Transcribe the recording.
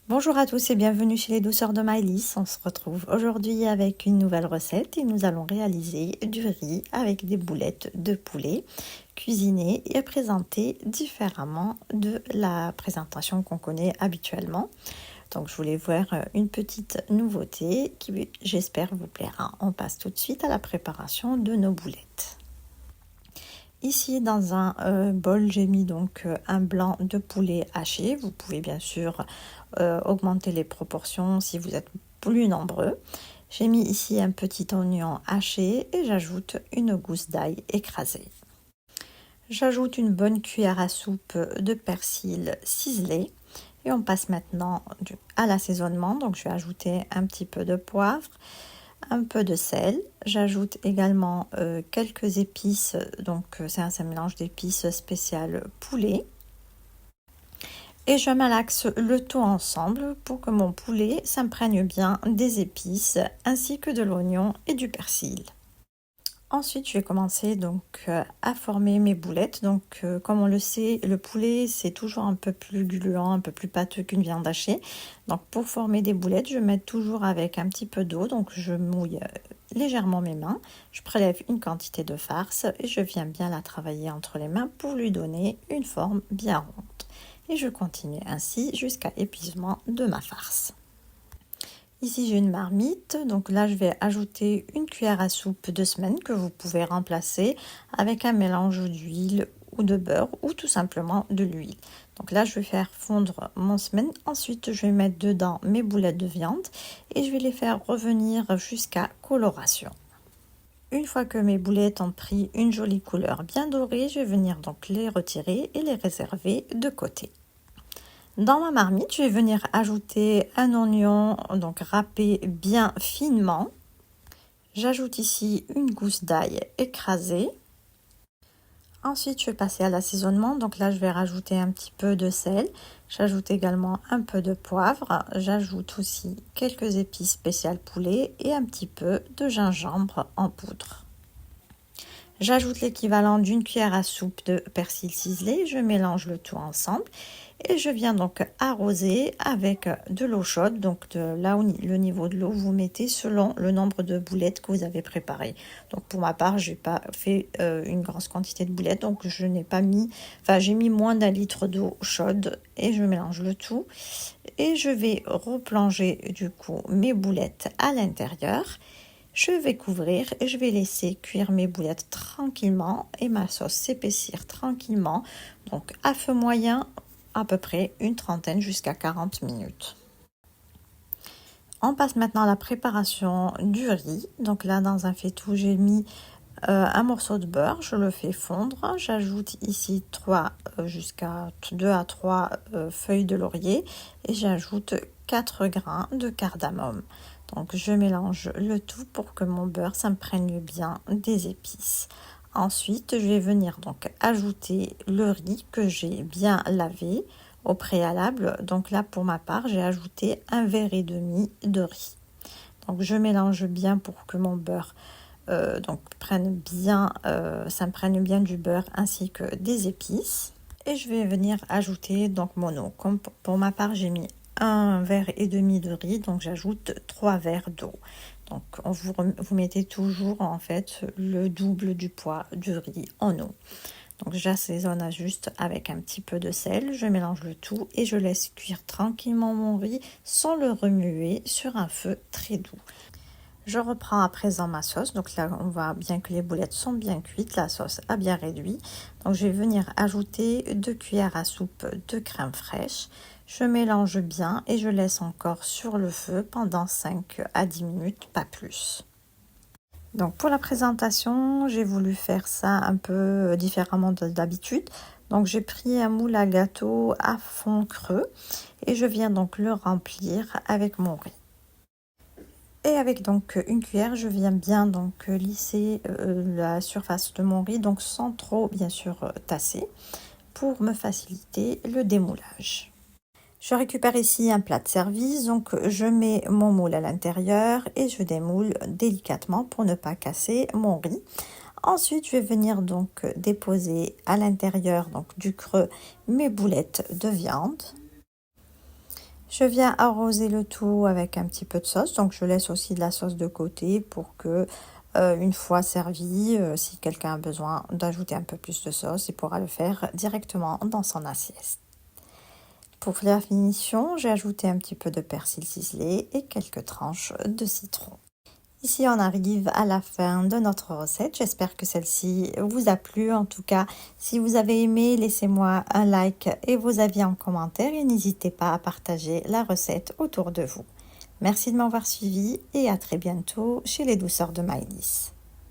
Bonjour à tous et bienvenue chez les douceurs de Maëlys. On se retrouve aujourd'hui avec une nouvelle recette et nous allons réaliser du riz avec des boulettes de poulet cuisinées et présentées différemment de la présentation qu'on connaît habituellement. Donc je voulais voir une petite nouveauté qui j'espère vous plaira. On passe tout de suite à la préparation de nos boulettes. Ici dans un bol, j'ai mis donc un blanc de poulet haché. Vous pouvez bien sûr augmenter les proportions si vous êtes plus nombreux. J'ai mis ici un petit oignon haché et j'ajoute une gousse d'ail écrasée. J'ajoute une bonne cuillère à soupe de persil ciselé et on passe maintenant à l'assaisonnement. Donc je vais ajouter un petit peu de poivre, un peu de sel. J'ajoute également quelques épices, donc c'est un mélange d'épices spéciales poulet. Et je malaxe le tout ensemble pour que mon poulet s'imprègne bien des épices ainsi que de l'oignon et du persil. Ensuite, je vais commencer donc à former mes boulettes. Donc, comme on le sait, le poulet c'est toujours un peu plus gluant, un peu plus pâteux qu'une viande hachée. Donc, pour former des boulettes, je mets toujours avec un petit peu d'eau. Donc, je mouille légèrement mes mains. Je prélève une quantité de farce et je viens bien la travailler entre les mains pour lui donner une forme bien ronde. Et je continue ainsi jusqu'à épuisement de ma farce. Ici j'ai une marmite, donc là je vais ajouter une cuillère à soupe de semaine que vous pouvez remplacer avec un mélange d'huile ou de beurre ou tout simplement de l'huile. Donc là je vais faire fondre mon semaine, ensuite je vais mettre dedans mes boulettes de viande et je vais les faire revenir jusqu'à coloration. Une fois que mes boulettes ont pris une jolie couleur bien dorée, je vais venir donc les retirer et les réserver de côté. Dans ma marmite, je vais venir ajouter un oignon donc râpé bien finement. J'ajoute ici une gousse d'ail écrasée. Ensuite, je vais passer à l'assaisonnement. Donc là, je vais rajouter un petit peu de sel. J'ajoute également un peu de poivre. J'ajoute aussi quelques épices spéciales poulet et un petit peu de gingembre en poudre. J'ajoute l'équivalent d'une cuillère à soupe de persil ciselé. Je mélange le tout ensemble. Et je viens donc arroser avec de l'eau chaude, donc de là où le niveau de l'eau vous mettez selon le nombre de boulettes que vous avez préparé. Donc pour ma part, j'ai pas fait une grosse quantité de boulettes, donc je n'ai pas mis, enfin j'ai mis moins d'un litre d'eau chaude et je mélange le tout. Et je vais replonger du coup mes boulettes à l'intérieur. Je vais couvrir et je vais laisser cuire mes boulettes tranquillement et ma sauce s'épaissir tranquillement, donc à feu moyen à peu près une trentaine jusqu'à 40 minutes. On passe maintenant à la préparation du riz. Donc là, dans un faitout, j'ai mis un morceau de beurre, je le fais fondre. J'ajoute ici 3 jusqu'à 2 à 3 feuilles de laurier et j'ajoute 4 grains de cardamome. Donc je mélange le tout pour que mon beurre s'imprègne bien des épices. Ensuite, je vais venir donc ajouter le riz que j'ai bien lavé au préalable. Donc là, pour ma part, j'ai ajouté un verre et demi de riz. Donc je mélange bien pour que mon beurre donc s'imprègne bien du beurre ainsi que des épices. Et je vais venir ajouter donc mon eau. Comme pour ma part, j'ai mis un verre et demi de riz, donc j'ajoute 3 verres d'eau. Donc vous mettez toujours en fait le double du poids du riz en eau. Donc j'assaisonne juste avec un petit peu de sel, je mélange le tout et je laisse cuire tranquillement mon riz sans le remuer sur un feu très doux. Je reprends à présent ma sauce. Donc là, on voit bien que les boulettes sont bien cuites. La sauce a bien réduit. Donc je vais venir ajouter 2 cuillères à soupe de crème fraîche. Je mélange bien et je laisse encore sur le feu pendant 5 à 10 minutes, pas plus. Donc pour la présentation, j'ai voulu faire ça un peu différemment d'habitude. Donc j'ai pris un moule à gâteau à fond creux et je viens donc le remplir avec mon riz. Et avec donc une cuillère, je viens bien donc lisser la surface de mon riz, donc sans trop bien sûr tasser, pour me faciliter le démoulage. Je récupère ici un plat de service, donc je mets mon moule à l'intérieur et je démoule délicatement pour ne pas casser mon riz. Ensuite, je vais venir donc déposer à l'intérieur donc du creux mes boulettes de viande. Je viens arroser le tout avec un petit peu de sauce, donc je laisse aussi de la sauce de côté pour que, une fois servi, si quelqu'un a besoin d'ajouter un peu plus de sauce, il pourra le faire directement dans son assiette. Pour la finition, j'ai ajouté un petit peu de persil ciselé et quelques tranches de citron. Ici, on arrive à la fin de notre recette. J'espère que celle-ci vous a plu. En tout cas, si vous avez aimé, laissez-moi un like et vos avis en commentaire et n'hésitez pas à partager la recette autour de vous. Merci de m'avoir suivi et à très bientôt chez les douceurs de Maëlys.